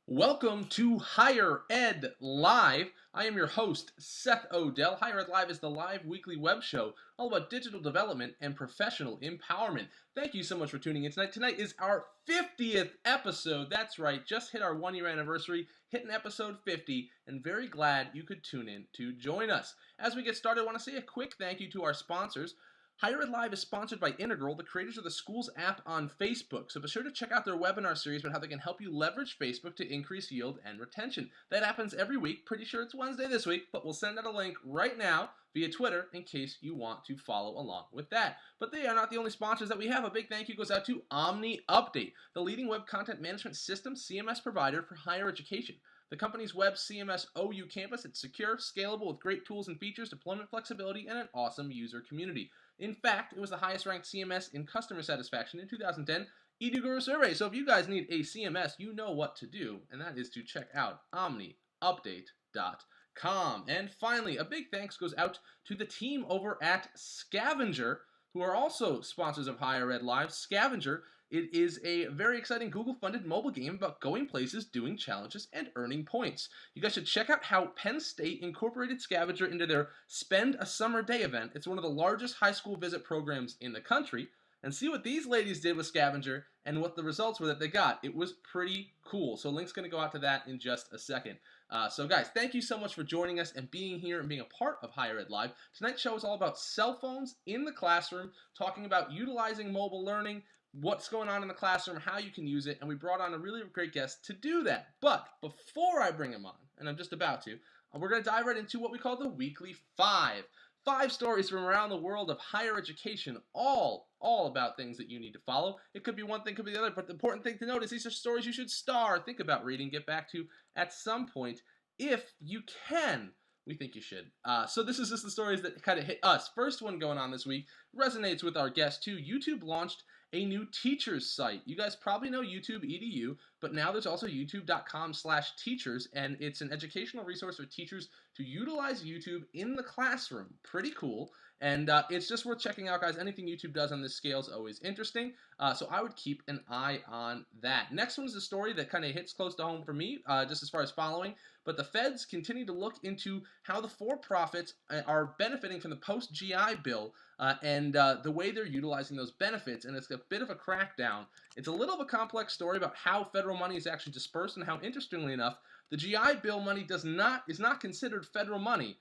Welcome to Higher Ed Live. I am your host, Seth Odell. Higher Ed Live is the live weekly web show all about digital development and professional empowerment. Thank you so much for tuning in tonight. Tonight is our 50th episode. That's right, just hit our 1-year anniversary, hitting episode 50, and very glad you could tune in to join us. As we get started, I want to say a quick thank you to our sponsors. Higher Ed Live is sponsored by Integral, the creators of the Schools app on Facebook. So be sure to check out their webinar series about how they can help you leverage Facebook to increase yield and retention. That happens every week. Pretty sure it's Wednesday this week, but we'll send out a link right now via Twitter in case you want to follow along with that. But they are not the only sponsors that we have. A big thank you goes out to OmniUpdate, the leading web content management system CMS provider for higher education. The company's web CMS OU campus, it's secure, scalable with great tools and features, deployment flexibility, and an awesome user community. In fact, it was the highest ranked CMS in customer satisfaction in 2010 eDoGuru survey. So if you guys need a CMS, you know what to do, and that is to check out OmniUpdate.com. And finally, a big thanks goes out to the team over at Scavenger, who are also sponsors of Higher Ed Live. Scavenger, it is a very exciting Google-funded mobile game about going places, doing challenges, and earning points. You guys should check out how Penn State incorporated Scavenger into their Spend a Summer Day event. It's one of the largest high school visit programs in the country. And see what these ladies did with Scavenger and what the results were that they got. It was pretty cool. So link's going to go out to that in just a second. So guys, thank you so much for joining us and being here and being a part of Higher Ed Live. Tonight's show is all about cell phones in the classroom, talking about utilizing mobile learning, what's going on in the classroom, how you can use it, and we brought on a really great guest to do that. But before I bring him on, and I'm just about to, we're going to dive right into what we call the Weekly Five. 5 stories from around the world of higher education, all about things that you need to follow. It could be one thing, could be the other, but the important thing to note is these are stories you should think about reading, get back to at some point if you can. We think you should. So this is just the stories that kind of hit us. First one going on this week resonates with our guest too. YouTube launched a new teachers site. You guys probably know YouTube EDU, but now there's also youtube.com/teachers, and it's an educational resource for teachers to utilize YouTube in the classroom. Pretty cool. And it's just worth checking out, guys. Anything YouTube does on this scale is always interesting. So I would keep an eye on that. Next one is a story that kind of hits close to home for me, just as far as following. But the feds continue to look into how the for-profits are benefiting from the post-GI bill and the way they're utilizing those benefits. And it's a bit of a crackdown. It's a little of a complex story about how federal money is actually dispersed and how, interestingly enough, the GI Bill money is not considered federal money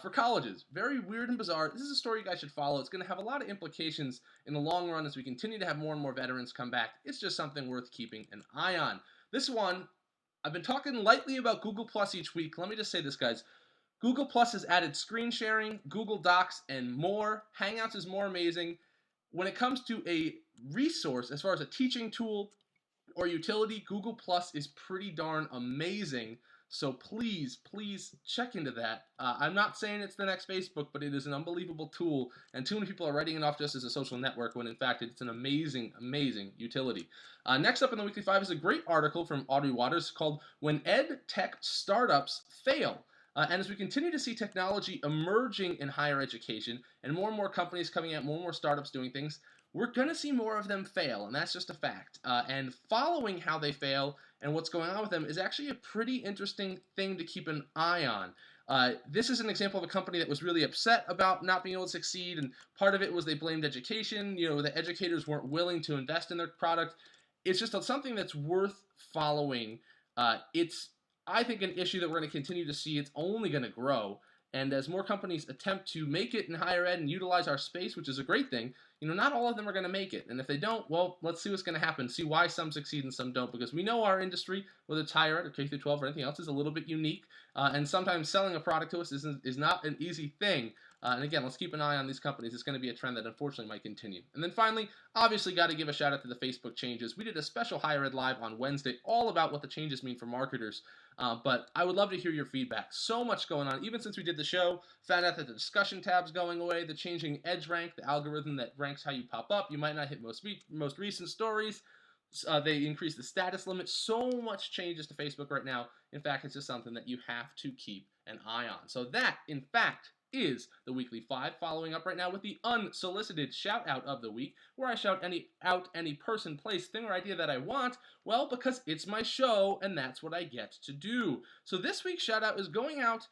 for colleges. Very weird and bizarre. This is a story you guys should follow. It's going to have a lot of implications in the long run as we continue to have more and more veterans come back. It's just something worth keeping an eye on. This one, I've been talking lightly about Google Plus each week. Let me just say this, guys. Google Plus has added screen sharing, Google Docs, and more. Hangouts is more amazing. When it comes to a resource, as far as a teaching tool or utility, Google Plus is pretty darn amazing. So please check into that. I'm not saying it's the next Facebook, but it is an unbelievable tool, and too many people are writing it off just as a social network when in fact it's an amazing utility. Next up in the Weekly Five is a great article from Audrey Waters called "When Ed Tech Startups Fail." And as we continue to see technology emerging in higher education and more companies coming out, more and more startups doing things, we're going to see more of them fail, and that's just a fact. And following how they fail and what's going on with them is actually a pretty interesting thing to keep an eye on. This is an example of a company that was really upset about not being able to succeed, and part of it was they blamed education. The educators weren't willing to invest in their product. It's just something that's worth following. It's, I think, an issue that we're going to continue to see. It's only going to grow. And as more companies attempt to make it in higher ed and utilize our space, which is a great thing, not all of them are going to make it. And if they don't, well, let's see what's going to happen. See why some succeed and some don't. Because we know our industry, whether it's higher ed or K through 12 or anything else, is a little bit unique. And sometimes selling a product to us is not an easy thing. And again, let's keep an eye on these companies. It's going to be a trend that unfortunately might continue. And then finally, obviously got to give a shout out to the Facebook changes. We did a special Higher Ed Live on Wednesday all about what the changes mean for marketers. But I would love to hear your feedback. So much going on. Even since we did the show, found out that the discussion tab's going away, the changing Edge rank, the algorithm that ranks how you pop up. You might not hit most recent stories. They increased the status limit. So much changes to Facebook right now. In fact, it's just something that you have to keep an eye on. So that, in fact, is the Weekly 5, following up right now with the Unsolicited Shout Out of the Week, where I shout out any person, place, thing, or idea that I want, well, because it's my show, and that's what I get to do. So this week's shout out is going out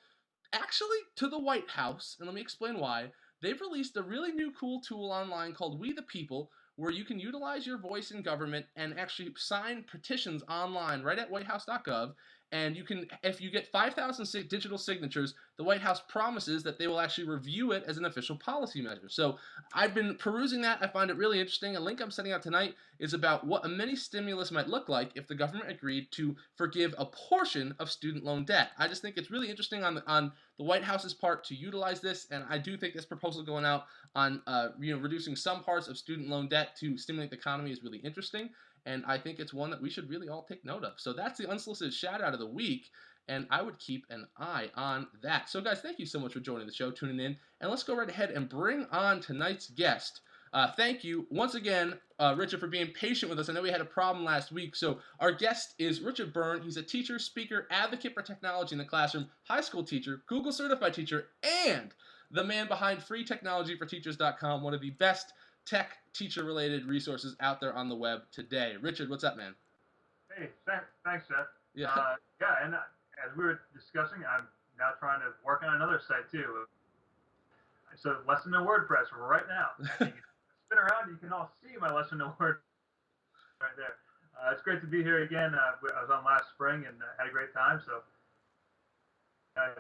actually to the White House, and let me explain why. They've released a really new cool tool online called We the People, where you can utilize your voice in government and actually sign petitions online right at whitehouse.gov. And you can, if you get 5,000 digital signatures, the White House promises that they will actually review it as an official policy measure. So I've been perusing that. I find it really interesting. A link I'm sending out tonight is about what a mini stimulus might look like if the government agreed to forgive a portion of student loan debt. I just think it's really interesting on the White House's part to utilize this, and I do think this proposal going out on reducing some parts of student loan debt to stimulate the economy is really interesting, and I think it's one that we should really all take note of. So that's the unsolicited shout out of the week, and I would keep an eye on that. So guys, thank you so much for joining the show, tuning in, and let's go right ahead and bring on tonight's guest. Thank you once again, Richard, for being patient with us. I know we had a problem last week. So our guest is Richard Byrne. He's a teacher, speaker, advocate for technology in the classroom, high school teacher, Google certified teacher, and the man behind freetechnologyforteachers.com, one of the best tech teacher-related resources out there on the web today. Richard, what's up, man? Hey, thanks, Seth. Yeah. And as we were discussing, I'm now trying to work on another site too. So lesson in WordPress right now. Spin around, you can all see my lesson in WordPress right there. It's great to be here again. I was on last spring and had a great time. So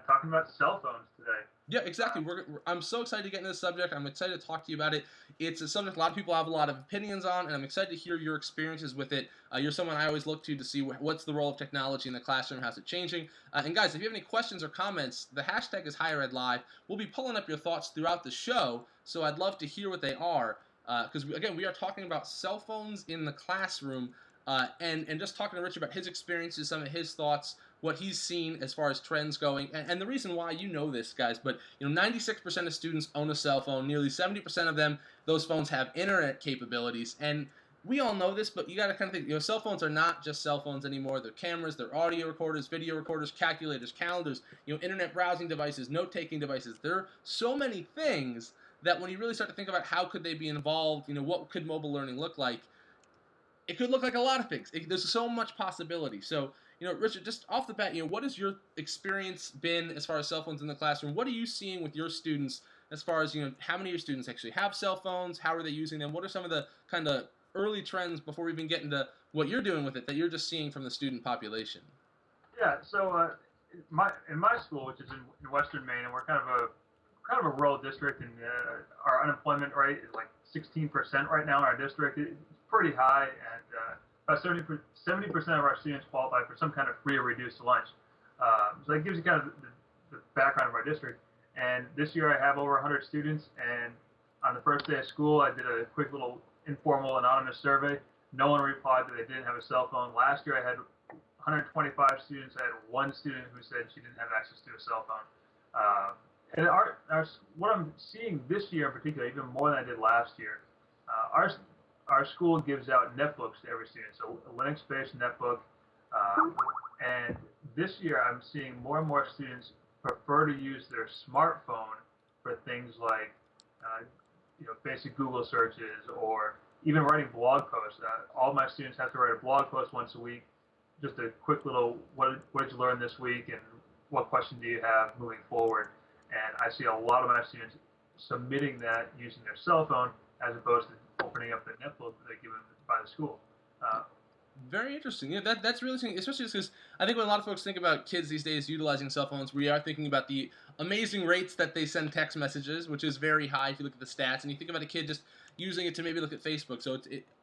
talking about cell phones today. Yeah, exactly. I'm so excited to get into this subject. I'm excited to talk to you about it. It's a subject a lot of people have a lot of opinions on, and I'm excited to hear your experiences with it. You're someone I always look to see what's the role of technology in the classroom, how's it changing. And guys, if you have any questions or comments, the hashtag is HigherEdLive. We'll be pulling up your thoughts throughout the show, so I'd love to hear what they are. Because, again, we are talking about cell phones in the classroom, and just talking to Richard about his experiences, some of his thoughts, what he's seen as far as trends going, and the reason why, you know this, guys, but 96% of students own a cell phone. Nearly 70% of them, those phones have internet capabilities, and we all know this, but you got to kind of think, cell phones are not just cell phones anymore. They're cameras, they're audio recorders, video recorders, calculators, calendars, internet browsing devices, note-taking devices. There are so many things that when you really start to think about how could they be involved, what could mobile learning look like, it could look like a lot of things. There's so much possibility. So, Richard, just off the bat, what has your experience been as far as cell phones in the classroom? What are you seeing with your students as far as, how many of your students actually have cell phones? How are they using them? What are some of the kind of early trends before we even get into what you're doing with it that you're just seeing from the student population? Yeah, so in my school, which is in Western Maine, and we're kind of a rural district, and our unemployment rate is like 16% right now in our district. It's pretty high, and about 70% of our students qualify for some kind of free or reduced lunch. So that gives you kind of the background of our district. And this year I have over 100 students, and on the first day of school I did a quick little informal anonymous survey. No one replied that they didn't have a cell phone. Last year I had 125 students. I had one student who said she didn't have access to a cell phone. And what I'm seeing this year in particular, even more than I did last year, our school gives out netbooks to every student, so a Linux-based netbook. And this year, I'm seeing more and more students prefer to use their smartphone for things like, basic Google searches or even writing blog posts. All my students have to write a blog post once a week, just a quick little, what did you learn this week, and what question do you have moving forward? And I see a lot of my students submitting that using their cell phone as opposed to opening up the netbook that they're given by the school. Very interesting. Yeah, that's really interesting, especially because I think when a lot of folks think about kids these days utilizing cell phones, we are thinking about the amazing rates that they send text messages, which is very high if you look at the stats, and you think about a kid just using it to maybe look at Facebook. So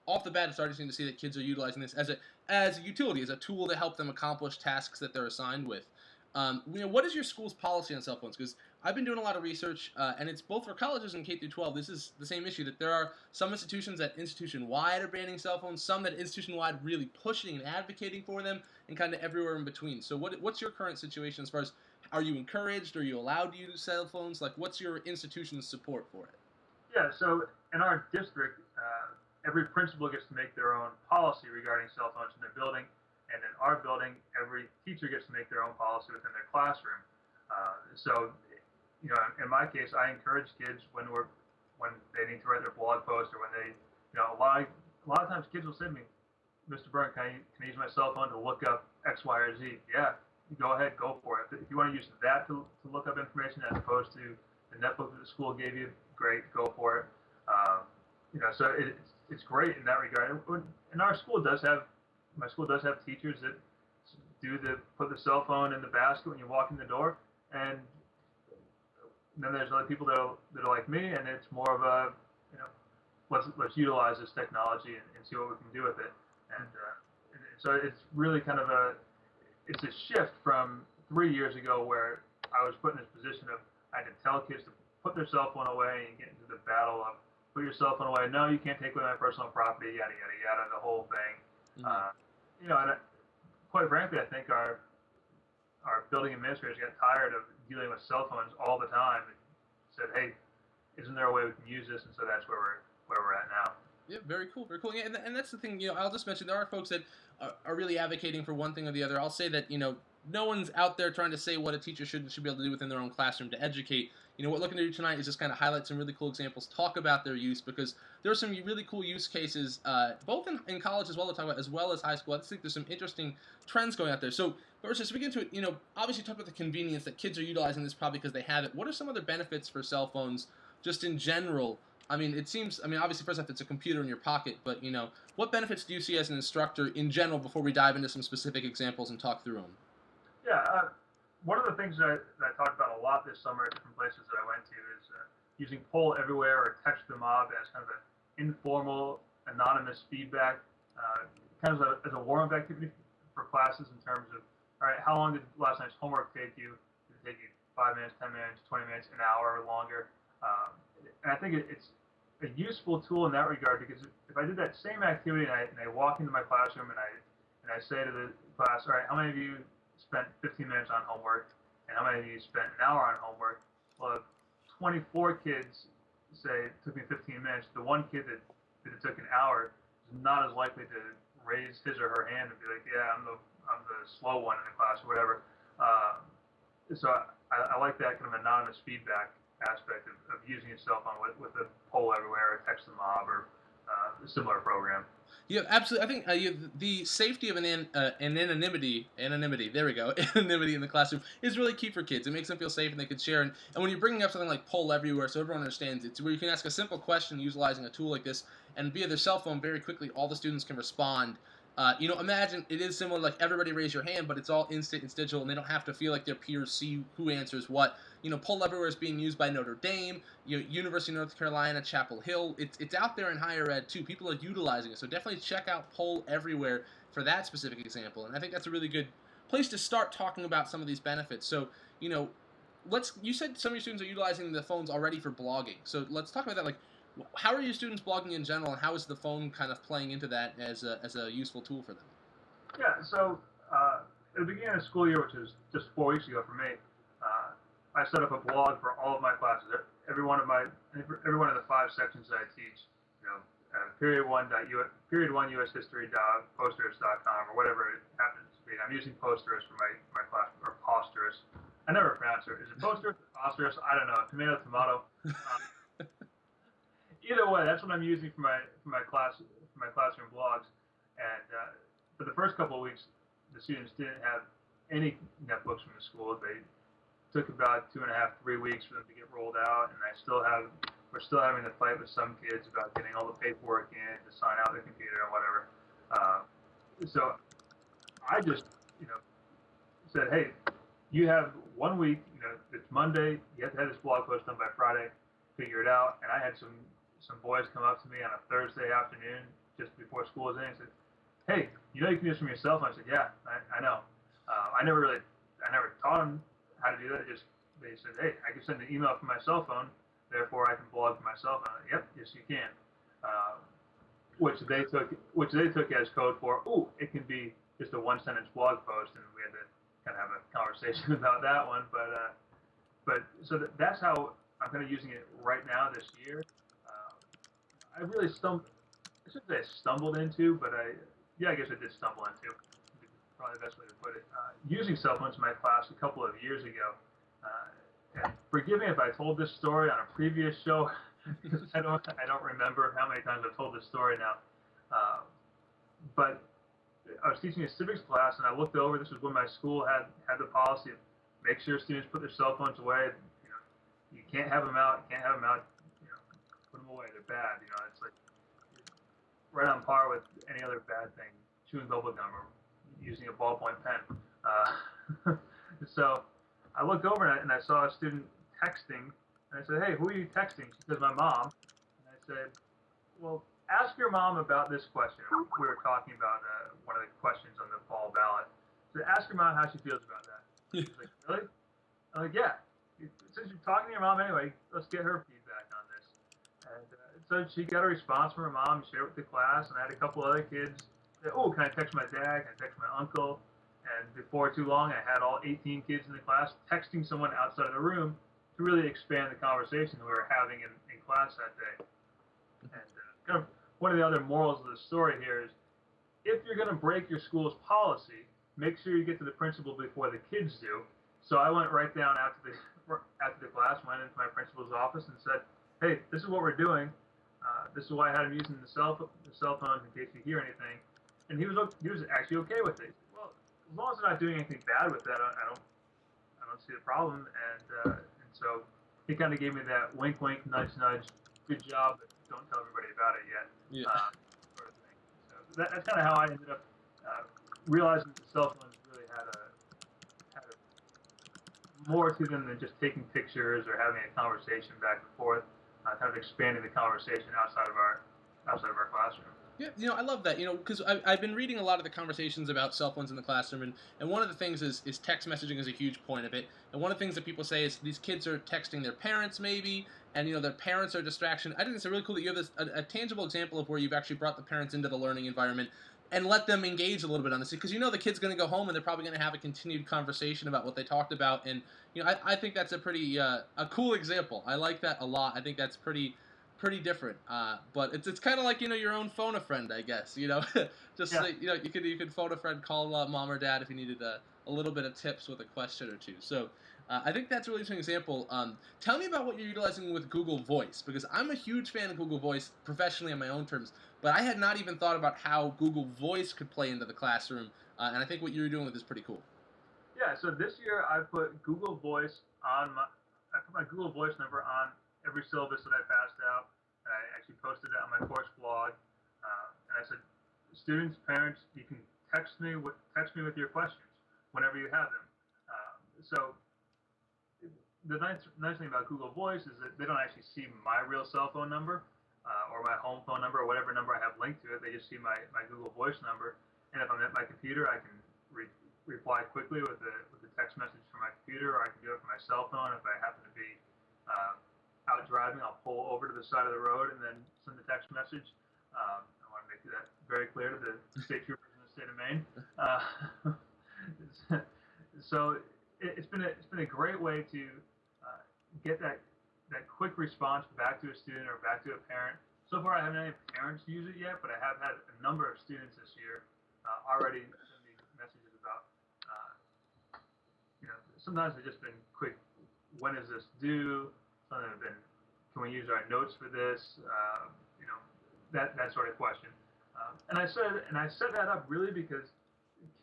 off the bat, it's starting to see that kids are utilizing this as a utility, as a tool to help them accomplish tasks that they're assigned with. What is your school's policy on cell phones? Because I've been doing a lot of research, and it's both for colleges and K through 12. This is the same issue, that there are some institutions that institution-wide are banning cell phones, some that institution-wide really pushing and advocating for them, and kind of everywhere in between. So what's your current situation as far as, are you encouraged? Are you allowed to use cell phones? Like, what's your institution's support for it? Yeah, so in our district, every principal gets to make their own policy regarding cell phones in their building. And in our building, every teacher gets to make their own policy within their classroom. So in my case, I encourage kids when they need to write their blog post or when they, a lot of times kids will say to me, Mr. Byrne, can I use my cell phone to look up X, Y, or Z? Yeah, go ahead, go for it. If you want to use that to look up information as opposed to the netbook that the school gave you, great, go for it. So it's great in that regard. And our school does have, my school does have teachers that put the cell phone in the basket when you walk in the door, and then there's other people that are like me, and it's more of a, let's utilize this technology and see what we can do with it. And so it's really kind of it's a shift from 3 years ago where I was put in this position of I had to tell kids to put their cell phone away and get into the battle of put your cell phone away. No, you can't take away my personal property, yada yada yada, the whole thing. Mm-hmm. And quite frankly, I think our building administrators got tired of dealing with cell phones all the time and said, hey, isn't there a way we can use this? And so that's where we're at now. Yeah, very cool, very cool. Yeah, and that's the thing, I'll just mention there are folks that are really advocating for one thing or the other. I'll say that, no one's out there trying to say what a teacher should be able to do within their own classroom to educate. What we're looking to do tonight is just kind of highlight some really cool examples, talk about their use, because there are some really cool use cases, both in college as well as high school. I just think there's some interesting trends going out there. So, first, as we get into it, obviously talk about the convenience that kids are utilizing this probably because they have it. What are some other benefits for cell phones just in general? Obviously, first off, it's a computer in your pocket, but, what benefits do you see as an instructor in general before we dive into some specific examples and talk through them? Yeah, one of the things that I talked about a lot this summer at different places that I went to is using Poll Everywhere or Text the Mob as kind of an informal, anonymous feedback, kind of as a warm-up activity for classes in terms of, all right, how long did last night's homework take you? Did it take you 5 minutes, 10 minutes, 20 minutes, an hour or longer? And I think it's a useful tool in that regard because if I did that same activity and I walk into my classroom and I say to the class, all right, how many of you spent 15 minutes on homework, and how many of you spent an hour on homework? Well, if 24 kids say it took me 15 minutes, the one kid that it took an hour is not as likely to raise his or her hand and be like, yeah, I'm the slow one in the class or whatever. So I like that kind of anonymous feedback aspect of using your cell phone with a Poll Everywhere or Text the Mob or a similar program. Yeah, absolutely. I think the safety of anonymity, there we go, anonymity in the classroom is really key for kids. It makes them feel safe and they can share. And when you're bringing up something like Poll Everywhere, so everyone understands, it's where you can ask a simple question utilizing a tool like this, and via their cell phone, very quickly, all the students can respond. Imagine it is similar, like everybody raise your hand, but it's all instant, it's digital, and they don't have to feel like their peers see who answers what. Poll Everywhere is being used by Notre Dame, University of North Carolina, Chapel Hill. It's out there in higher ed too. People are utilizing it, so definitely check out Poll Everywhere for that specific example. And I think that's a really good place to start talking about some of these benefits. So, you said some of your students are utilizing the phones already for blogging. So let's talk about that. Like, how are your students blogging in general, and how is the phone kind of playing into that as a useful tool for them? Yeah, so at the beginning of the school year, which is just 4 weeks ago for me, I set up a blog for all of my classes. Every one of the 5 sections that I teach, period1ushistory.posterous.com or whatever it happens to be. I'm using Posterous for my class, or Posterous. I never pronounce it. Is it Posterous or Posterous? I don't know. Tomato, tomato. Either way, that's what I'm using for my classroom blogs. And for the first couple of weeks, the students didn't have any netbooks from the school. They took about 2.5, 3 weeks for them to get rolled out, and we're still having to fight with some kids about getting all the paperwork in to sign out the computer or whatever. So I just said, hey, you have 1 week. It's Monday. You have to have this blog post done by Friday. Figure it out. And I had some boys come up to me on a Thursday afternoon just before school was in and said, hey, you can do this from your cell phone. I said, yeah, I know. I never taught them how to do that. They said, hey, I can send an email from my cell phone, therefore I can blog from my cell phone. Yep, yes you can. Which they took as code for, it can be just a 1-sentence blog post, and we had to kind of have a conversation about that one. But so that's how I'm kind of using it right now this year. I really stumbled into, but I guess I did stumble into. Probably the best way to put it. Using cell phones in my class a couple of years ago, and forgive me if I told this story on a previous show, because I don't remember how many times I've told this story now. But I was teaching a civics class, and I looked over. This was when my school had the policy of make sure students put their cell phones away. You know, you can't have them out. You can't have them out. You know, put them away. They're bad. You know, it's like right on par with any other bad thing, chewing bubble gum or using a ballpoint pen. So I looked over and I saw a student texting, and I said, "Hey, who are you texting?" She said, "My mom." And I said, "Well, ask your mom about this question." We were talking about one of the questions on the fall ballot. So ask your mom how she feels about that. She's like, "Really?" I'm like, "Yeah. Since you're talking to your mom anyway, let's get her feedback on this." And so she got a response from her mom, shared it with the class, and I had a couple other kids say, "Oh, can I text my dad? Can I text my uncle?" And before too long, I had all 18 kids in the class texting someone outside of the room to really expand the conversation we were having in class that day. And kind of one of the other morals of the story here is, if you're going to break your school's policy, make sure you get to the principal before the kids do. So I went right down after the class, went into my principal's office and said, "Hey, this is what we're doing. This is why I had him using the cell phones in case you hear anything." And he was actually okay with it. Well, as long as they're not doing anything bad with that, I don't see the problem. And so he kind of gave me that wink, wink, nudge, nudge. Good job, but don't tell everybody about it yet. Yeah. Sort of thing. So that's kind of how I ended up realizing that the cell phones really had more to them than just taking pictures or having a conversation back and forth. Kind of expanding the conversation outside of our classroom. Yeah, I love that, because I've been reading a lot of the conversations about cell phones in the classroom, and one of the things is text messaging is a huge point of it. And one of the things that people say is these kids are texting their parents maybe, and their parents are a distraction. I think it's really cool that you have this a tangible example of where you've actually brought the parents into the learning environment and let them engage a little bit on this, because the kid's going to go home and they're probably going to have a continued conversation about what they talked about, and I think that's a pretty a cool example. I like that a lot. I think that's pretty different, but it's kind of like your own phone a friend, I guess. Just Yeah. like, you could phone a friend, call mom or dad if you needed a little bit of tips with a question or two. So I think that's a really interesting example. Tell me about what you're utilizing with Google Voice, because I'm a huge fan of Google Voice professionally on my own terms, but I had not even thought about how Google Voice could play into the classroom, and I think what you're doing with it is pretty cool. Yeah. So this year I put Google Voice I put my Google Voice number on every syllabus that I passed out. And I actually posted it on my course blog. And I said, students, parents, you can text me with your questions whenever you have them. So the nice thing about Google Voice is that they don't actually see my real cell phone number or my home phone number or whatever number I have linked to it. They just see my Google Voice number. And if I'm at my computer, I can reply quickly with the text message from my computer, or I can do it from my cell phone. If I happen to be out driving, I'll pull over to the side of the road and then send the text message. I want to make that very clear to the state troopers in the state of Maine. So it's been a great way to get that quick response back to a student or back to a parent. So far, I haven't had any parents use it yet, but I have had a number of students this year already send me messages about. Sometimes they've just been quick. When is this due? Some have been, can we use our notes for this? That sort of question. And I set that up really because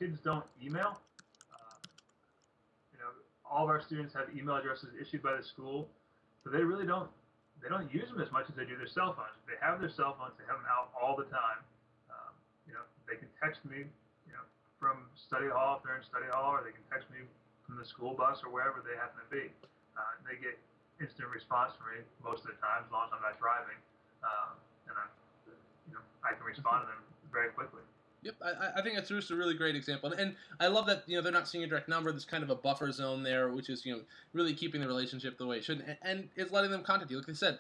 kids don't email. All of our students have email addresses issued by the school, but they really don't use them as much as they do their cell phones. They have their cell phones, they have them out all the time. They can text me, from study hall if they're in study hall, or they can text me from the school bus or wherever they happen to be. They get instant response from me most of the time, as long as I'm not driving, and I can respond to them very quickly. Yep, I think that's just a really great example, and I love that they're not seeing a direct number. There's kind of a buffer zone there, which is really keeping the relationship the way it should, and it's letting them contact you. Like I said,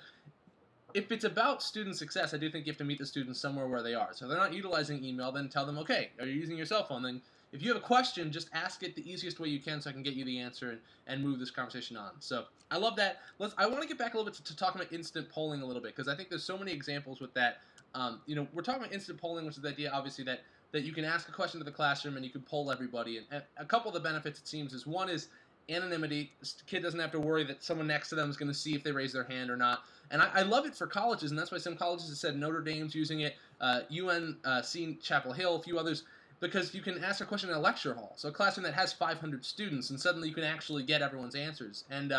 if it's about student success, I do think you have to meet the students somewhere where they are. So if they're not utilizing email, then tell them, okay, are you using your cell phone? Then if you have a question, just ask it the easiest way you can so I can get you the answer and move this conversation on. So I love that. I want to get back a little bit to talking about instant polling a little bit, because I think there's so many examples with that. We're talking about instant polling, which is the idea, obviously, that you can ask a question to the classroom and you can poll everybody. And a couple of the benefits, it seems, is one is anonymity. Kid doesn't have to worry that someone next to them is going to see if they raise their hand or not. And I love it for colleges, and that's why some colleges have said Notre Dame's using it, UNC Chapel Hill, a few others, because you can ask a question in a lecture hall. So a classroom that has 500 students, and suddenly you can actually get everyone's answers. And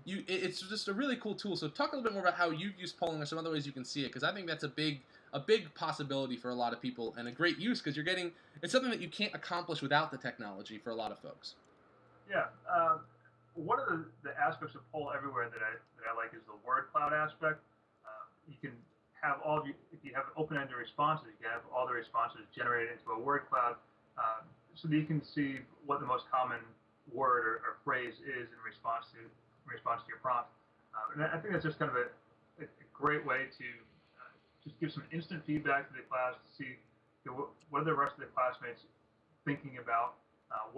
it's just a really cool tool. So talk a little bit more about how you use polling or some other ways you can see it, because I think that's a big possibility for a lot of people and a great use, because it's something that you can't accomplish without the technology for a lot of folks. Yeah. One of the aspects of Poll Everywhere that I like is the word cloud aspect. You can have if you have open-ended responses, you can have all the responses generated into a word cloud, so that you can see what the most common word or phrase is in response to your prompt. And I think that's just kind of a great way to just give some instant feedback to the class to see what are the rest of the classmates thinking about.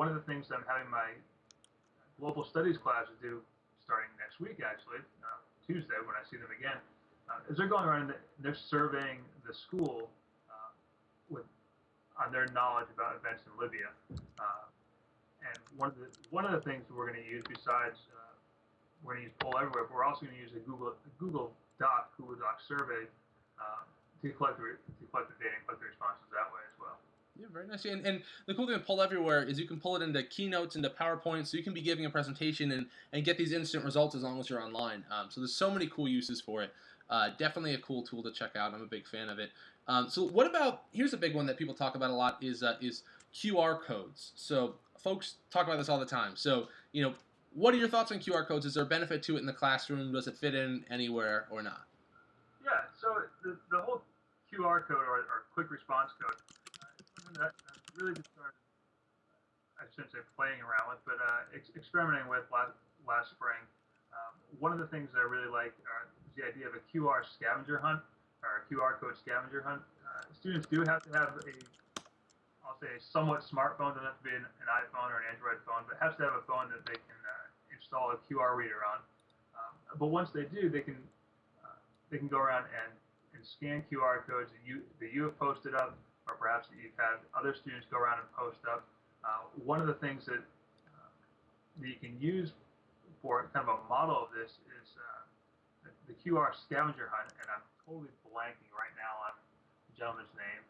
One of the things that I'm having my global studies classes do starting next week, actually, Tuesday when I see them again, is they're going around and they're surveying the school on their knowledge about events in Libya. And one of the things we're going to use besides we're going to use Poll Everywhere, but we're also going to use a Google Doc survey to collect the data and collect the responses that way as well. Yeah, very nice. And the cool thing with Poll Everywhere is you can pull it into Keynotes, into PowerPoint, so you can be giving a presentation and get these instant results as long as you're online. So there's so many cool uses for it. Definitely a cool tool to check out. I'm a big fan of it. So what about, here's a big one that people talk about a lot is QR codes. So folks talk about this all the time. So, what are your thoughts on QR codes? Is there a benefit to it in the classroom? Does it fit in anywhere or not? Yeah, so the whole QR code or quick response code is something that I've really just started, I shouldn't say playing around with, but experimenting with last spring. One of the things that I really like is the idea of a QR scavenger hunt or a QR code scavenger hunt. Students do have to have I'll say a somewhat smartphone, doesn't have to be an iPhone or an Android phone, but has to have a phone that they can install a QR reader on. But once they do, they can go around and scan QR codes that you have posted up, or perhaps that you've had other students go around and post up. One of the things that you can use for kind of a model of this is the QR scavenger hunt, and I'm totally blanking right now on the gentleman's name.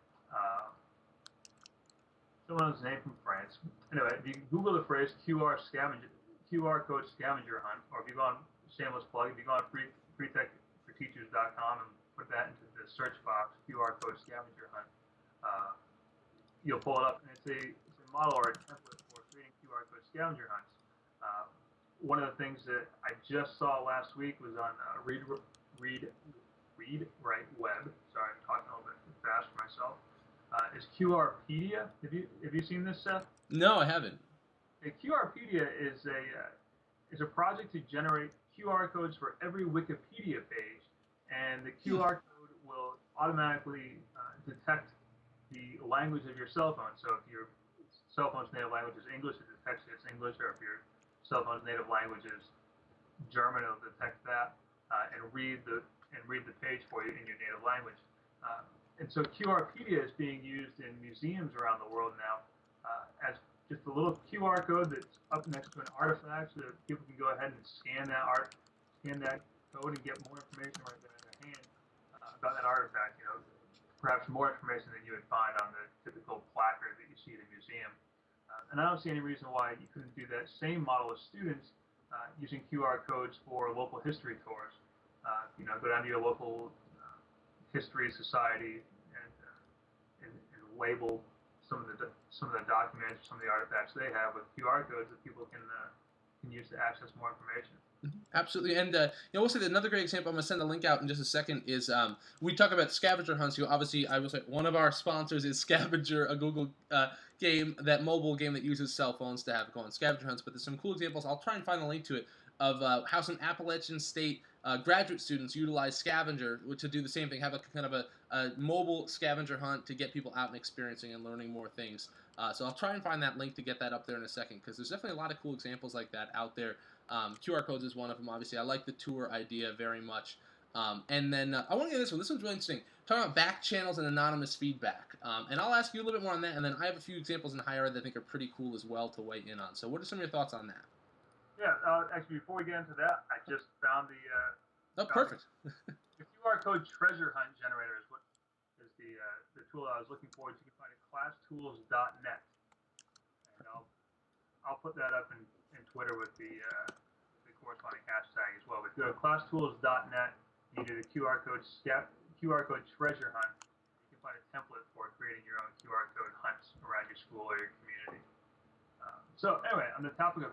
Someone's name from France. Anyway, if you Google the phrase QR code scavenger hunt, or if you go on, shameless plug, if you go on freetechforteachers.com and put that into the search box, QR code scavenger hunt, you'll pull it up, and it's a model or a template for creating QR code scavenger hunts. One of the things that I just saw last week was on Read Write Web. Sorry, I'm talking a little bit too fast for myself. Is QRpedia? Have you seen this, Seth? No, I haven't. QRpedia is a project to generate QR codes for every Wikipedia page, and the QR code will automatically detect the language of your cell phone. So if your cell phone's native language is English, it detects it's English, or if your cell phone's native language is German, it'll detect that and read the page for you in your native language. And so QRpedia is being used in museums around the world now as just a little QR code that's up next to an artifact, so that people can go ahead and scan that code and get more information right there in their hand about that artifact. Perhaps more information than you would find on the typical placard that you see at a museum. And I don't see any reason why you couldn't do that same model with students using QR codes for local history tours. Go down to your local history society and label some of the documents, some of the artifacts they have with QR codes that people can use to access more information. Absolutely, and we'll say that another great example. I'm going to send a link out in just a second. Is we talk about scavenger hunts. Obviously, I will say one of our sponsors is Scavenger, a Google game, that mobile game that uses cell phones to have go on scavenger hunts. But there's some cool examples. I'll try and find a link to it of how some Appalachian State graduate students utilize Scavenger to do the same thing. Have a kind of a mobile scavenger hunt to get people out and experiencing and learning more things. So I'll try and find that link to get that up there in a second, because there's definitely a lot of cool examples like that out there. QR codes is one of them, obviously. I like the tour idea very much. And then I want to get this one. This one's really interesting. Talking about back channels and anonymous feedback. And I'll ask you a little bit more on that, and then I have a few examples in higher ed that I think are pretty cool as well to weigh in on. So what are some of your thoughts on that? Yeah, actually, before we get into that, I just found Oh, found perfect. the QR code treasure hunt generator is what is the tool I was looking for. You can find it at classtools.net, and I'll put that up in Twitter with the corresponding hashtag as well. But go to classtools.net, you do the QR code treasure hunt. You can find a template for creating your own QR code hunts around your school or your community. So anyway, on the topic of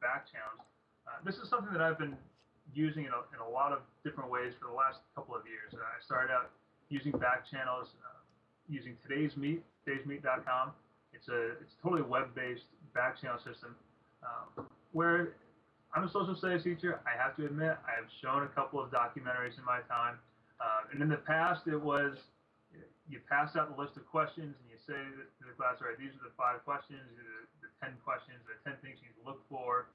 back channels, this is something that I've been using in a lot of different ways for the last couple of years. I started out using back channels using today'smeet.com. It's a totally web-based back channel system where I'm a social studies teacher. I have to admit, I have shown a couple of documentaries in my time, and in the past it was you pass out the list of questions and you say to the class, all right, these are the 5 questions, the 10 questions, the 10 things you need to look for,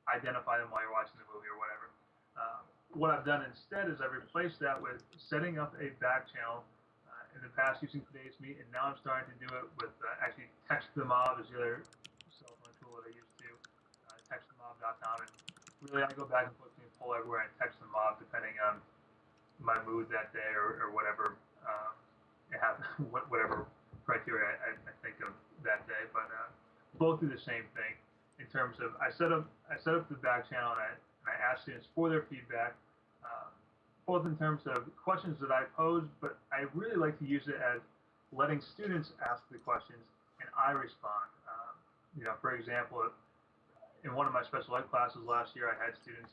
identify them while you're watching the movie or whatever. What I've done instead is I've replaced that with setting up a back channel in the past using Today's Meet, and now I'm starting to do it with actually Text the Mob is the other cell phone tool that I use too, textthemob.com, and really I go back and forth and pull everywhere and text the mob depending on my mood that day or whatever whatever criteria I think of that day, but both do the same thing in terms of I set up the back channel and I ask students for their feedback, both in terms of questions that I pose, but I really like to use it as letting students ask the questions and I respond. For example, in one of my special ed classes last year, I had students,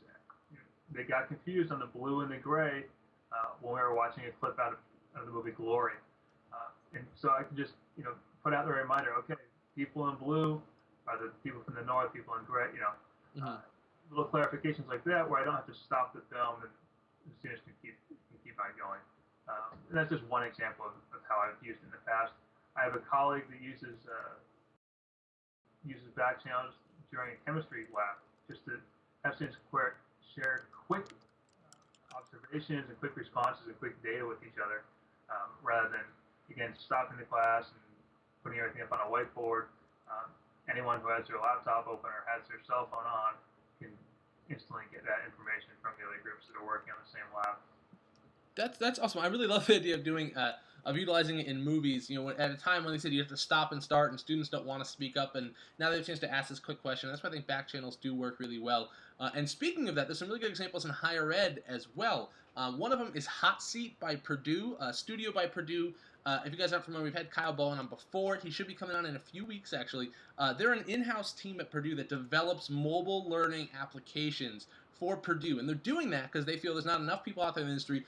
they got confused on the blue and the gray when we were watching a clip out of the movie Glory. And so I can just, put out the reminder, okay, people in blue are the people from the north, people in gray, little clarifications like that where I don't have to stop the film and the students can keep on going. And that's just one example of how I've used it in the past. I have a colleague that uses back channels during a chemistry lab just to have students share quick observations and quick responses and quick data with each other, rather than, again, stopping the class and putting everything up on a whiteboard. Anyone who has their laptop open or has their cell phone on can instantly get that information from the other groups that are working on the same lab. That's awesome. I really love the idea of utilizing it in movies. At a time when they said you have to stop and start, and students don't want to speak up, and now they have a chance to ask this quick question. That's why I think back channels do work really well. And speaking of that, there's some really good examples in higher ed as well. One of them is Hotseat by Purdue, Studio by Purdue. If you guys aren't familiar, we've had Kyle Bowen on before. He should be coming on in a few weeks, actually. They're an in-house team at Purdue that develops mobile learning applications for Purdue, and they're doing that because they feel there's not enough people out there in the industry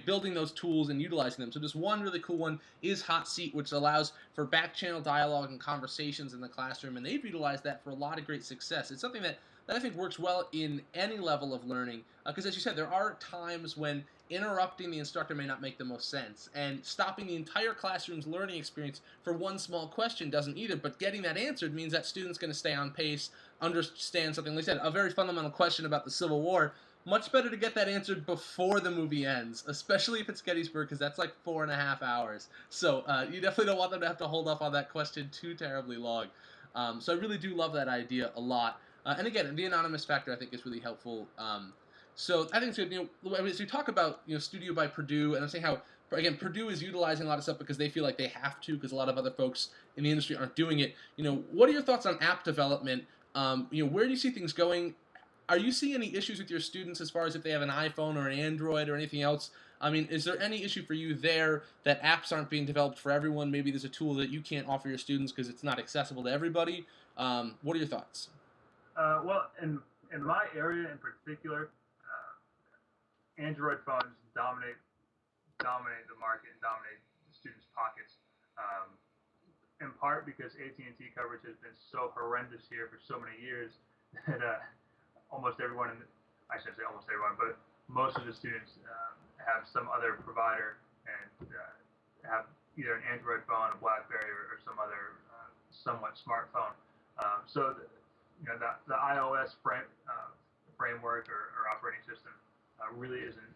building those tools and utilizing them. So just one really cool one is Hotseat, which allows for back channel dialogue and conversations in the classroom, and they've utilized that for a lot of great success. It's something that I think works well in any level of learning, because as you said, there are times when interrupting the instructor may not make the most sense, and stopping the entire classroom's learning experience for one small question doesn't either, but getting that answered means that student's going to stay on pace, understand something. Like I said, a very fundamental question about the Civil War, much better to get that answered before the movie ends, especially if it's Gettysburg, because that's like 4.5 hours. So you definitely don't want them to have to hold off on that question too terribly long. So I really do love that idea a lot. And again, the anonymous factor I think is really helpful. So I think it's good. As we talk about Studio by Purdue, and I'm saying how again Purdue is utilizing a lot of stuff because they feel like they have to, because a lot of other folks in the industry aren't doing it. What are your thoughts on app development? Where do you see things going? Are you seeing any issues with your students as far as if they have an iPhone or an Android or anything else? I mean, is there any issue for you there that apps aren't being developed for everyone? Maybe there's a tool that you can't offer your students because it's not accessible to everybody. What are your thoughts? Well, in my area in particular, Android phones dominate the market and dominate the students' pockets. In part because AT&T coverage has been so horrendous here for so many years that almost everyone, I shouldn't say almost everyone, but most of the students have some other provider and have either an Android phone, a BlackBerry, or some other somewhat smartphone. So the iOS framework or operating system really isn't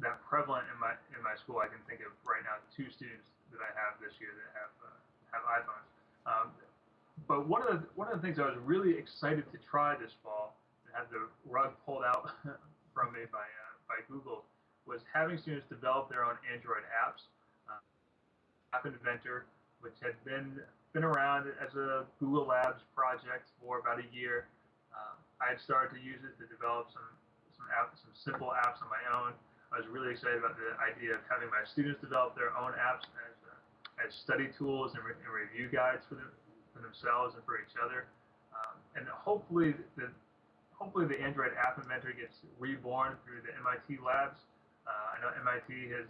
that prevalent in my school. I can think of right now 2 students that I have this year that have iPhones. But one of the things I was really excited to try this fall and had the rug pulled out from me by Google was having students develop their own Android apps. Uh, App Inventor, which had been around as a Google Labs project for about a year. I had started to use it to develop some simple apps on my own. I was really excited about the idea of having my students develop their own apps as study tools and review guides for themselves and for each other. And hopefully the Android App Inventor gets reborn through the MIT labs. I know MIT has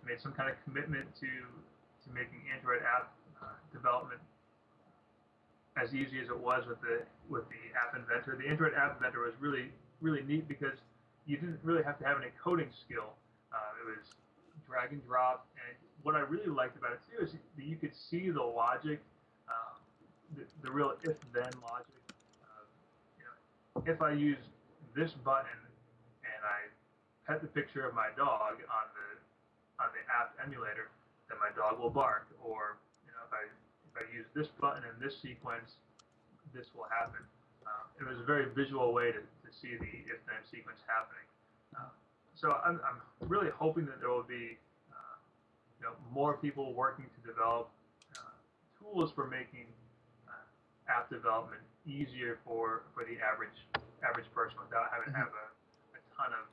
made some kind of commitment to making Android app development as easy as it was with the App Inventor. The Android App Inventor was really neat because you didn't really have to have any coding skill. It was drag and drop, and what I really liked about it too is that you could see the logic, the real if-then logic. You know, if I use this button and I pet the picture of my dog on the app emulator, then my dog will bark. Or if I use this button in this sequence, this will happen. It was a very visual way to see the if-then sequence happening. So I'm really hoping that there will be more people working to develop tools for making app development easier for the average person without having to have a ton of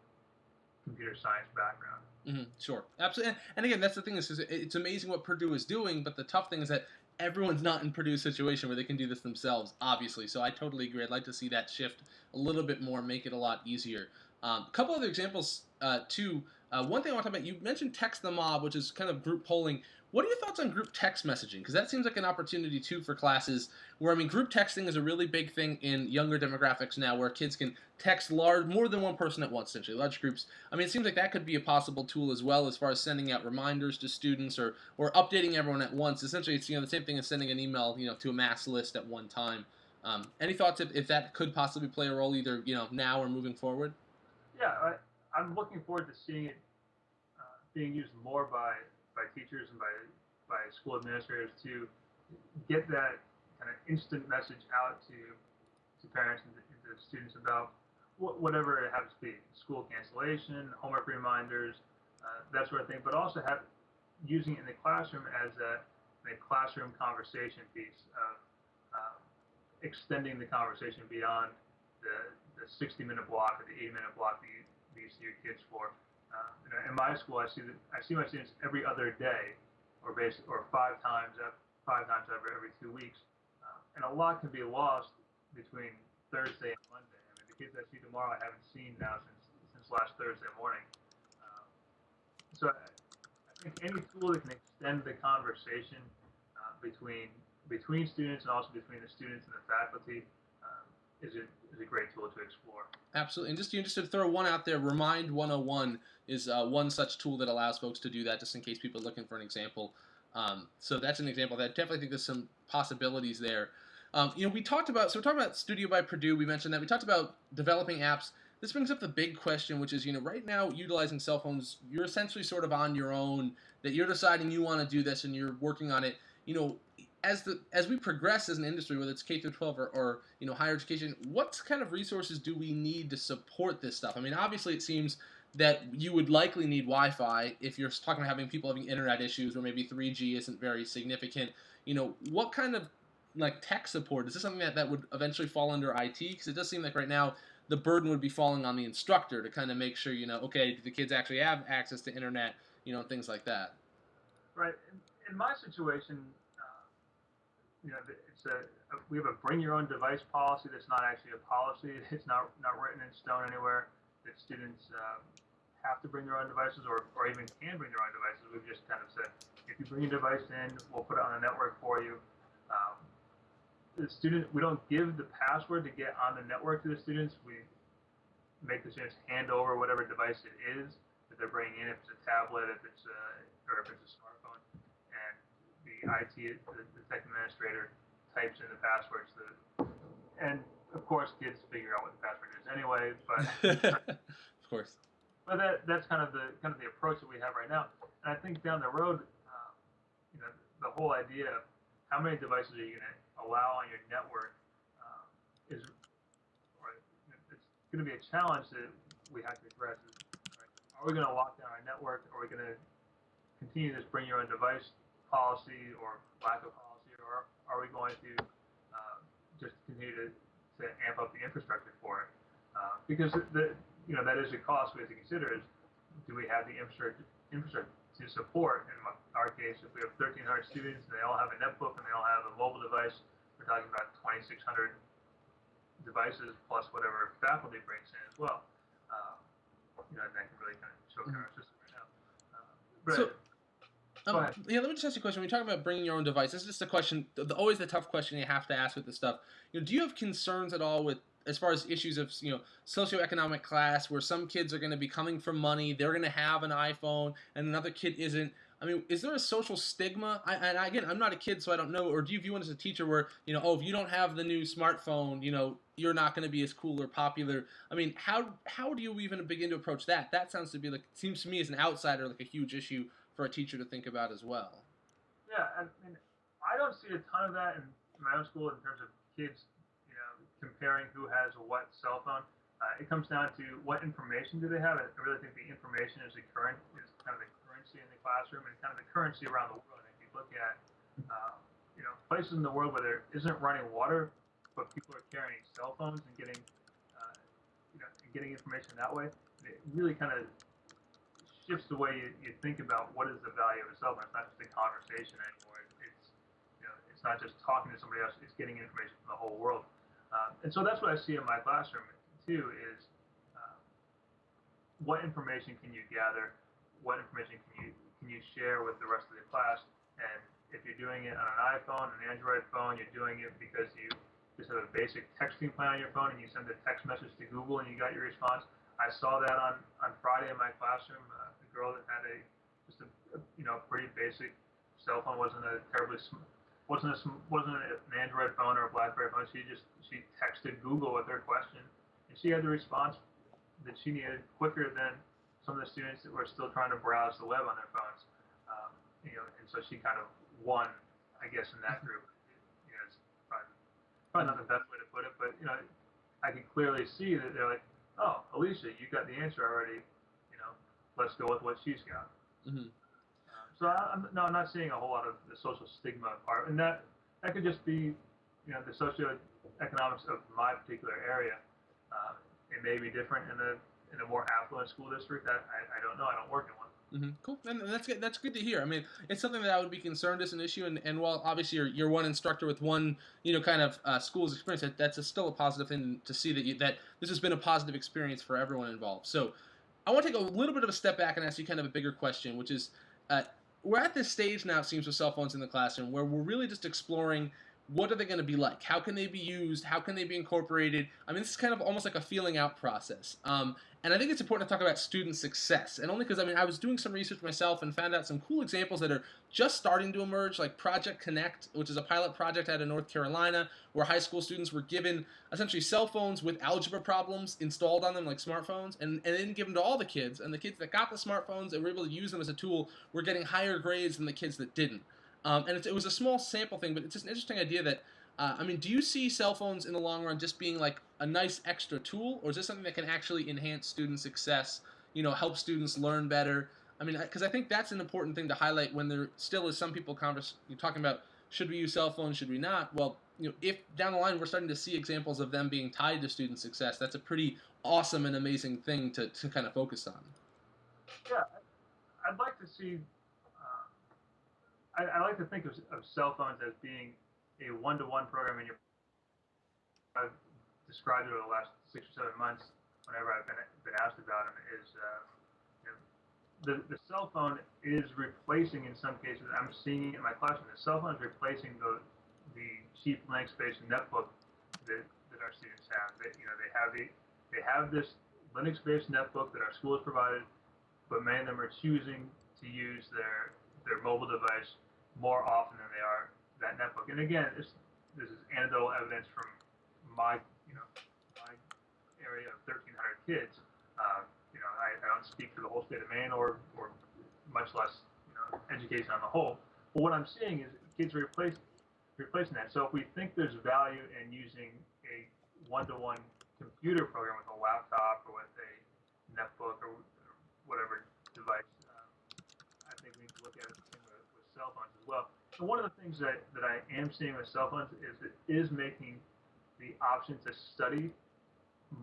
computer science background. Sure, absolutely, and again, that's the thing is it's amazing what Purdue is doing, but the tough thing is that everyone's not in Purdue's situation where they can do this themselves, obviously. So I totally agree. I'd like to see that shift a little bit more, make it a lot easier. A couple other examples too. One thing I want to talk about, you mentioned Text the Mob, which is kind of group polling. What are your thoughts on group text messaging? Because that seems like an opportunity too for classes where, I mean, group texting is a really big thing in younger demographics now where kids can text more than one person at once, essentially, large groups. I mean, it seems like that could be a possible tool as well as far as sending out reminders to students or updating everyone at once. Essentially, it's the same thing as sending an email to a mass list at one time. Any thoughts if that could possibly play a role either now or moving forward? Yeah, I'm looking forward to seeing it being used more by teachers and by school administrators to get that kind of instant message out to parents and to students about whatever it happens to be, school cancellation, homework reminders, that sort of thing, but also using it in the classroom as a classroom conversation piece of extending the conversation beyond the 60-minute block or the 80-minute block that you see your kids for. In my school, I see my students every other day, or five times every 2 weeks, and a lot can be lost between Thursday and Monday. I mean, the kids I see tomorrow I haven't seen now since last Thursday morning. So I think any tool that can extend the conversation between students and also between the students and the faculty is a great tool to explore. Absolutely, and just to throw one out there, Remind 101 is one such tool that allows folks to do that, just in case people are looking for an example. So that's an example that I definitely think there's some possibilities there. We talked about Studio by Purdue. We mentioned that. We talked about developing apps. This brings up the big question, which is, right now, utilizing cell phones, you're essentially sort of on your own, that you're deciding you want to do this and you're working on it. As we progress as an industry, whether it's K through 12 or higher education, what kind of resources do we need to support this stuff? I mean, obviously it seems that you would likely need Wi-Fi if you're talking about having people having internet issues or maybe 3G isn't very significant. What kind of tech support? Is this something that would eventually fall under IT? Because it does seem like right now the burden would be falling on the instructor to kind of make sure, okay, do the kids actually have access to internet, things like that. Right. In my situation, we have a bring your own device policy that's not actually a policy. It's not written in stone anywhere that students have to bring their own devices or even can bring their own devices. We've just kind of said, if you bring your device in, we'll put it on the network for you. We don't give the password to get on the network to the students. We make the students hand over whatever device it is that they're bringing in, if it's a tablet, or if it's a smartphone, and the tech administrator types in the passwords. And of course, kids figure out what the password is anyway. But of course. But that's kind of the approach that we have right now. And I think down the road, the whole idea of how many devices allow on your network is, or it's going to be a challenge that we have to address. Right? Are we going to lock down our network? Are we going to continue this bring your own device policy or lack of policy, or are we going to just continue to amp up the infrastructure for it? Because that is a cost we have to consider. Is do we have the infrastructure to support? In our case, if we have 1,300 students and they all have a netbook and they all have a mobile device, we're talking about 2,600 devices plus whatever faculty brings in as well. And that can really kind of choke down our system right now. Yeah, let me just ask you a question. When you're talking about bringing your own device, this is just a question, always the tough question you have to ask with this stuff. Do you have concerns at all with, as far as issues of, socioeconomic class, where some kids are going to be coming from money, they're going to have an iPhone, and another kid isn't? I mean, is there a social stigma? And again, I'm not a kid, so I don't know. Or do you view it as a teacher where, if you don't have the new smartphone, you're not going to be as cool or popular? I mean, how do you even begin to approach that? That sounds to be seems to me as an outsider like a huge issue for a teacher to think about as well. Yeah, I mean, I don't see a ton of that in my own school in terms of kids, comparing who has what cell phone. It comes down to what information do they have. I really think the information is kind of the currency in the classroom and kind of the currency around the world. And if you look at, places in the world where there isn't running water, but people are carrying cell phones and getting, getting information that way, it really kind of shifts the way you think about what is the value of a cell phone. It's not just a conversation anymore. It's not just talking to somebody else. It's getting information from the whole world. And so that's what I see in my classroom too. Is what information can you gather? What information can you share with the rest of the class? And if you're doing it on an iPhone, an Android phone, you're doing it because you just have a basic texting plan on your phone and you send a text message to Google and you got your response. I saw that on Friday in my classroom. A girl that had just a pretty basic cell phone, wasn't an Android phone or a BlackBerry phone. She texted Google with her question, and she had the response that she needed quicker than some of the students that were still trying to browse the web on their phones. And so she kind of won, I guess, in that group. It's probably not the best way to put it, but I can clearly see that they're like, oh, Alicia, you got the answer already. Let's go with what she's got. Mm-hmm. So I'm not seeing a whole lot of the social stigma part, and that could just be, the socioeconomics of my particular area. It may be different in a more affluent school district. I don't know. I don't work in one. Mm-hmm. Cool, and that's good to hear. I mean, it's something that I would be concerned as an issue, and while obviously you're one instructor with one kind of school's experience, that's still a positive thing to see that this has been a positive experience for everyone involved. So I want to take a little bit of a step back and ask you kind of a bigger question, which is, we're at this stage now, it seems, with cell phones in the classroom, where we're really just exploring what are they going to be like? How can they be used? How can they be incorporated? I mean, this is kind of almost like a feeling out process. And I think it's important to talk about student success. And only because, I was doing some research myself and found out some cool examples that are just starting to emerge, like Project Connect, which is a pilot project out of North Carolina, where high school students were given essentially cell phones with algebra problems installed on them, like smartphones, and then given to all the kids. And the kids that got the smartphones and were able to use them as a tool were getting higher grades than the kids that didn't. And it was a small sample thing, but it's just an interesting idea that, do you see cell phones in the long run just being like a nice extra tool, or is this something that can actually enhance student success, help students learn better? Because I think that's an important thing to highlight when there still is some people talking about, should we use cell phones, should we not? Well, if down the line we're starting to see examples of them being tied to student success, that's a pretty awesome and amazing thing to kind of focus on. Yeah, I'd like to see, I like to think of cell phones as being a one-to-one program I've described it over the last 6 or 7 months whenever I've been asked about them is the cell phone is replacing, in some cases, I'm seeing it in my classroom, the cell phone is replacing the cheap Linux-based netbook that our students have. They have this Linux-based netbook that our school has provided, but many of them are choosing to use their mobile device more often than they are that netbook. And again, this is anecdotal evidence from my area of 1,300 kids. I don't speak for the whole state of Maine or much less education on the whole. But what I'm seeing is kids are replacing that. So if we think there's value in using a one-to-one computer program with a laptop or with a netbook or whatever device, I think we need to look at it the same with cell phones as well. So one of the things that I am seeing with cell phones is it is making the option to study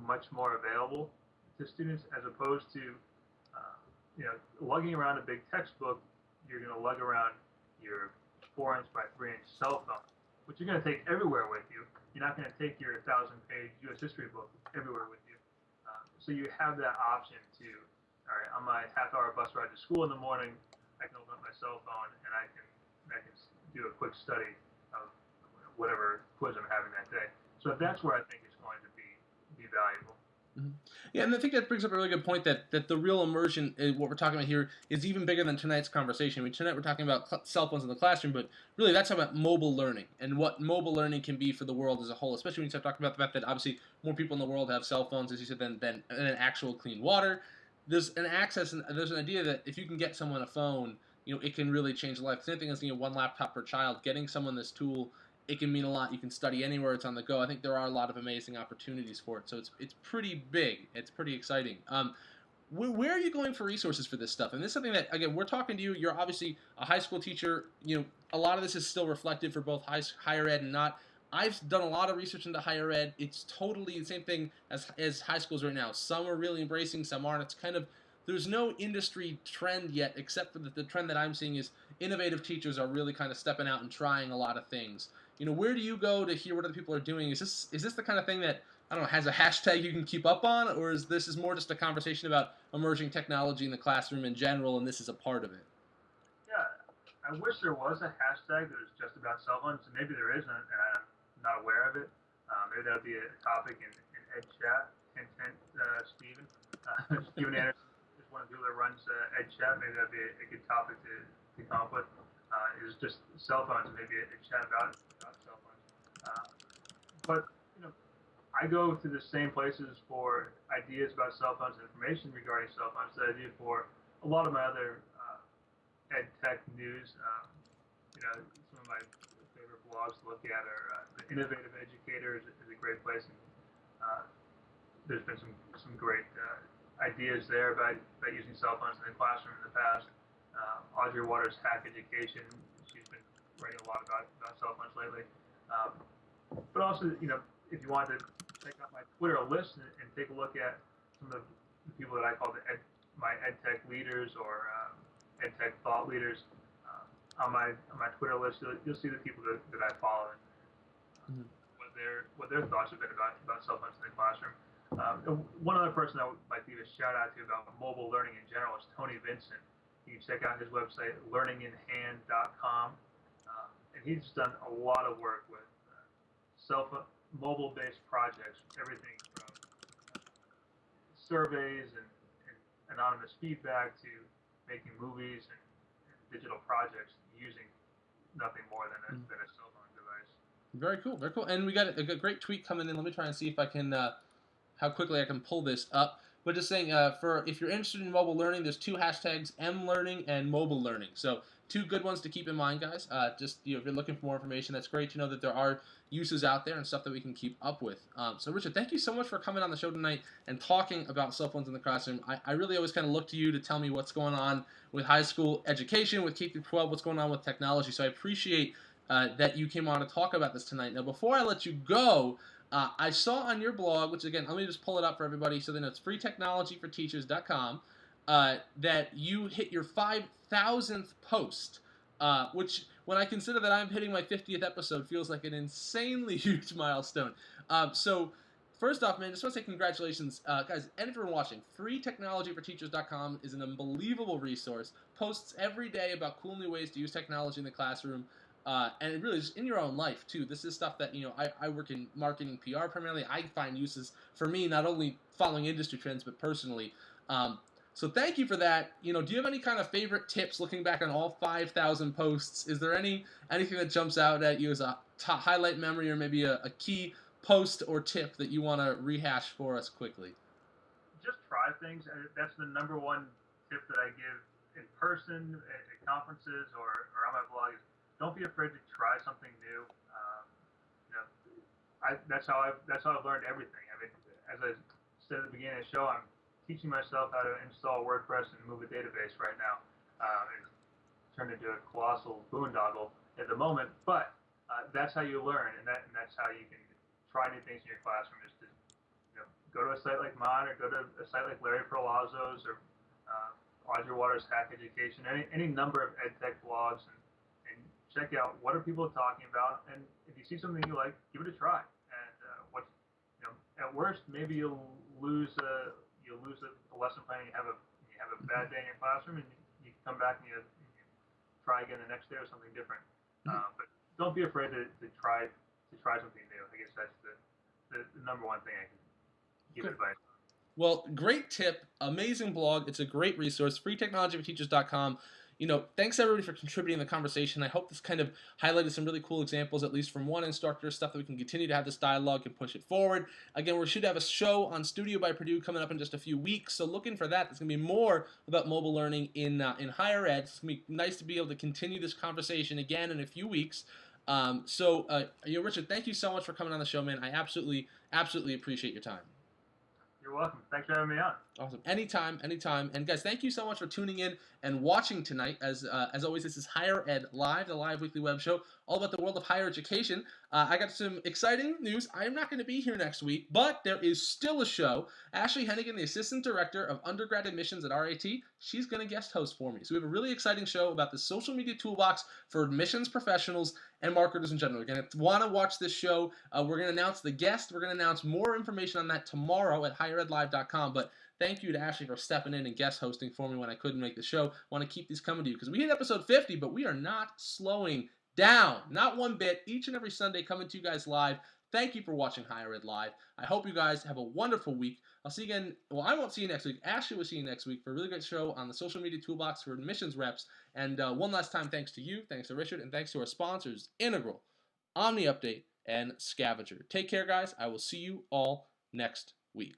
much more available to students as opposed to lugging around a big textbook. You're going to lug around your 4-inch by 3-inch cell phone, which you're going to take everywhere with you. You're not going to take your 1,000-page U.S. history book everywhere with you. So you have that option to, all right, on my half-hour bus ride to school in the morning, I can open up my cell phone and I can do a quick study of whatever quiz I'm having that day. So that's where I think it's going to be valuable. Mm-hmm. Yeah, and I think that brings up a really good point that the real immersion, what we're talking about here, is even bigger than tonight's conversation. I mean, tonight we're talking about cell phones in the classroom, but really that's about mobile learning and what mobile learning can be for the world as a whole, especially when you start talking about the fact that obviously more people in the world have cell phones, as you said, than actual clean water. There's an access, and there's an idea that if you can get someone a phone, it can really change life. Same thing as one laptop per child. Getting someone this tool, it can mean a lot. You can study anywhere. It's on the go. I think there are a lot of amazing opportunities for it. So it's pretty big. It's pretty exciting. Where are you going for resources for this stuff? And this is something that, again, we're talking to you. You're obviously a high school teacher. A lot of this is still reflected for both higher ed and not. I've done a lot of research into higher ed. It's totally the same thing as high schools right now. Some are really embracing, some aren't. It's kind of, there's no industry trend yet, except for the trend that I'm seeing is innovative teachers are really kind of stepping out and trying a lot of things. Where do you go to hear what other people are doing? Is this the kind of thing that, I don't know, has a hashtag you can keep up on, or is this more just a conversation about emerging technology in the classroom in general, and this is a part of it? Yeah, I wish there was a hashtag that was just about cell phones, and maybe there isn't, and I'm not aware of it. Maybe that would be a topic in Ed Chat. Hint, hint, Stephen. Stephen Anderson is one of the people that runs Ed Chat. Maybe that'd be a good topic to come up with. Is just cell phones, and maybe a chat about cell phones. But I go to the same places for ideas about cell phones and information regarding cell phones that I do for a lot of my other ed tech news. Some of my favorite blogs to look at are the Innovative Educator is a great place, and there's been some great ideas there about using cell phones in the classroom in the past. Audrey Waters' Hack Education, she's been writing a lot about cell phones lately. But also, if you want to check out my Twitter list and take a look at some of the people that I call my EdTech leaders or EdTech thought leaders, on my Twitter list, you'll see the people that I follow and what their thoughts have been about cell phones in the classroom. One other person I would like to give a shout out to about mobile learning in general is Tony Vincent. You can check out his website, learninginhand.com. And he's done a lot of work with mobile-based projects, everything from surveys and anonymous feedback to making movies and digital projects using nothing more than a cell phone device. Very cool, very cool. And we got a great tweet coming in. Let me try and see if I can, how quickly I can pull this up. But just saying, if you're interested in mobile learning, there's 2 hashtags, mLearning and mobile learning. So 2 good ones to keep in mind, guys. If you're looking for more information, that's great to know that there are uses out there and stuff that we can keep up with. So Richard, thank you so much for coming on the show tonight and talking about cell phones in the classroom. I really always kind of look to you to tell me what's going on with high school education, with K-12, what's going on with technology. So I appreciate that you came on to talk about this tonight. Now, before I let you go, I saw on your blog, which again, let me just pull it up for everybody so they know it's freetechnologyforteachers.com, that you hit your 5,000th post, which, when I consider that I'm hitting my 50th episode, feels like an insanely huge milestone. So, first off, man, just want to say congratulations. Guys, and everyone watching, freetechnologyforteachers.com is an unbelievable resource. Posts every day about cool new ways to use technology in the classroom. And it really is in your own life, too. This is stuff that, I work in marketing, PR primarily. I find uses for me, not only following industry trends, but personally. So thank you for that. Do you have any kind of favorite tips looking back on all 5,000 posts? Is there anything that jumps out at you as a highlight memory or maybe a key post or tip that you want to rehash for us quickly? Just try things. That's the number one tip that I give in person at conferences or on my blog. Don't be afraid to try something new. that's how I've learned everything. I mean, as I said at the beginning of the show, I'm teaching myself how to install WordPress and move a database right now. It's turned into a colossal boondoggle at the moment, but that's how you learn, and that's how you can try new things in your classroom. Is to go to a site like mine, or go to a site like Larry Perlazzo's, or Roger Waters' Hack Education, any number of ed tech blogs, and check out what are people talking about, and if you see something you like, give it a try. And at worst, maybe you'll lose a lesson plan. You have a bad day in your classroom, and you come back and you try again the next day or something different. But don't be afraid to try something new. I guess that's the number one thing I can give advice. Well, great tip, amazing blog. It's a great resource, freetechnologyforteachers.com. Thanks everybody for contributing to the conversation. I hope this kind of highlighted some really cool examples, at least from one instructor, stuff that we can continue to have this dialogue and push it forward. Again, we should have a show on Studio by Purdue coming up in just a few weeks, so looking for that. There's going to be more about mobile learning in higher ed. It's going to be nice to be able to continue this conversation again in a few weeks. Richard, thank you so much for coming on the show, man. I absolutely appreciate your time. You're welcome. Thanks for having me on. Awesome. Anytime. And guys, thank you so much for tuning in and watching tonight. As always, this is Higher Ed Live, the live weekly web show all about the world of higher education. I got some exciting news. I am not going to be here next week, but there is still a show. Ashley Hennigan, the Assistant Director of Undergrad Admissions at RIT, she's going to guest host for me. So we have a really exciting show about the social media toolbox for admissions professionals and marketers in general. Again, if you want to watch this show, we're going to announce the guest. We're going to announce more information on that tomorrow at HigherEdLive.com. But thank you to Ashley for stepping in and guest hosting for me when I couldn't make the show. I want to keep these coming to you because we hit episode 50, but we are not slowing down. Not one bit. Each and every Sunday coming to you guys live. Thank you for watching Higher Ed Live. I hope you guys have a wonderful week. I'll see you again. Well, I won't see you next week. Ashley will see you next week for a really great show on the social media toolbox for admissions reps. And one last time, thanks to you, thanks to Richard, and thanks to our sponsors, Integral, Omni Update, and Scavenger. Take care, guys. I will see you all next week.